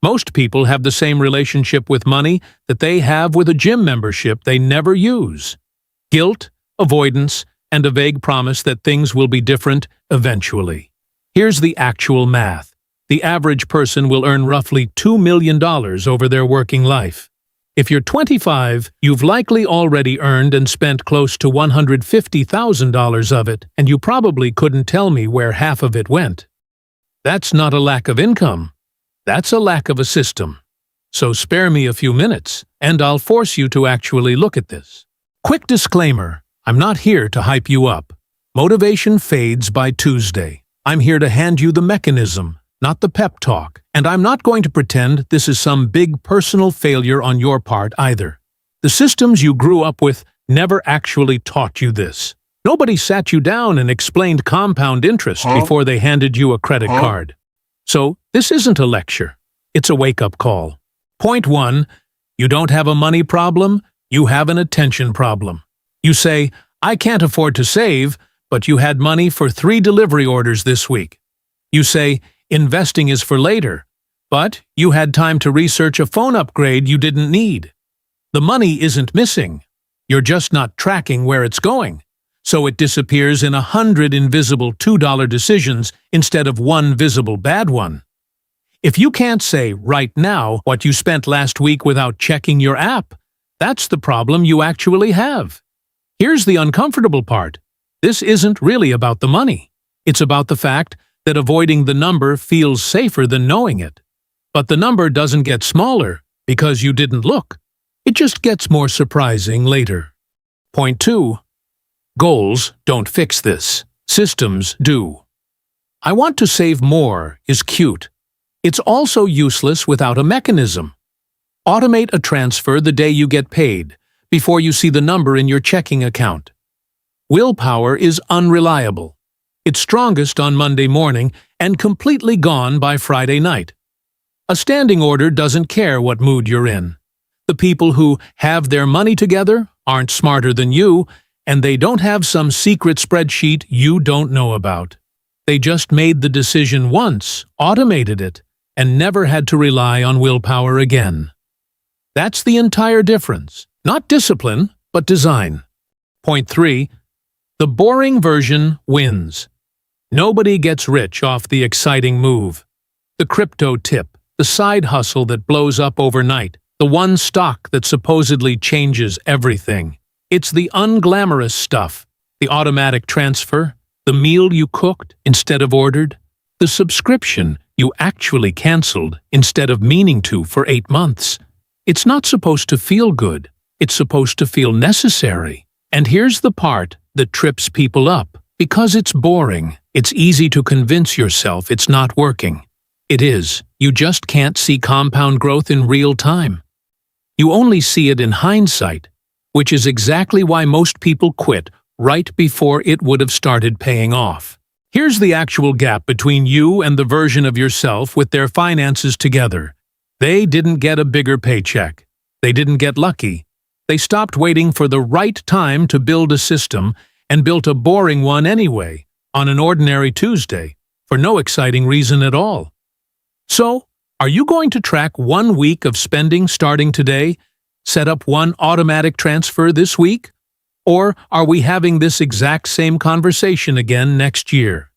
Most people have the same relationship with money that they have with a gym membership they never use. Guilt, avoidance, and a vague promise that things will be different eventually. Here's the actual math. The average person will earn roughly $2 million over their working life. If you're 25, you've likely already earned and spent close to $150,000 of it, and you probably couldn't tell me where half of it went. That's not a lack of income. That's a lack of a system. So spare me a few minutes, and I'll force you to actually look at this. Quick disclaimer, I'm not here to hype you up. Motivation fades by Tuesday. I'm here to hand you the mechanism, not the pep talk, and I'm not going to pretend this is some big personal failure on your part either. The systems you grew up with never actually taught you this. Nobody sat you down and explained compound interest before they handed you a credit card. So, this isn't a lecture. It's a wake-up call. Point 1. You don't have a money problem, you have an attention problem. You say, I can't afford to save, but you had money for 3 delivery orders this week. You say, investing is for later, but you had time to research a phone upgrade you didn't need. The money isn't missing. You're just not tracking where it's going. So it disappears in 100 invisible $2 decisions instead of one visible bad one. If you can't say right now what you spent last week without checking your app, that's the problem you actually have. Here's the uncomfortable part. This isn't really about the money. It's about the fact that avoiding the number feels safer than knowing it. But the number doesn't get smaller because you didn't look. It just gets more surprising later. Point 2. Goals don't fix this. Systems do. I want to save more is cute. It's also useless without a mechanism. Automate a transfer the day you get paid, before you see the number in your checking account. Willpower is unreliable. It's strongest on Monday morning and completely gone by Friday night. A standing order doesn't care what mood you're in. The people who have their money together aren't smarter than you, and they don't have some secret spreadsheet you don't know about. They just made the decision once, automated it, and never had to rely on willpower again. That's the entire difference. Not discipline, but design. Point 3. The boring version wins. Nobody gets rich off the exciting move. The crypto tip, the side hustle that blows up overnight, the one stock that supposedly changes everything. It's the unglamorous stuff, the automatic transfer, the meal you cooked instead of ordered, the subscription you actually canceled instead of meaning to for 8 months. It's not supposed to feel good. It's supposed to feel necessary. And here's the part that trips people up. Because it's boring, it's easy to convince yourself it's not working. It is. You just can't see compound growth in real time. You only see it in hindsight, which is exactly why most people quit right before it would have started paying off. Here's the actual gap between you and the version of yourself with their finances together. They didn't get a bigger paycheck. They didn't get lucky. They stopped waiting for the right time to build a system and built a boring one anyway, on an ordinary Tuesday, for no exciting reason at all. So, are you going to track 1 week of spending starting today, set up one automatic transfer this week? Or are we having this exact same conversation again next year?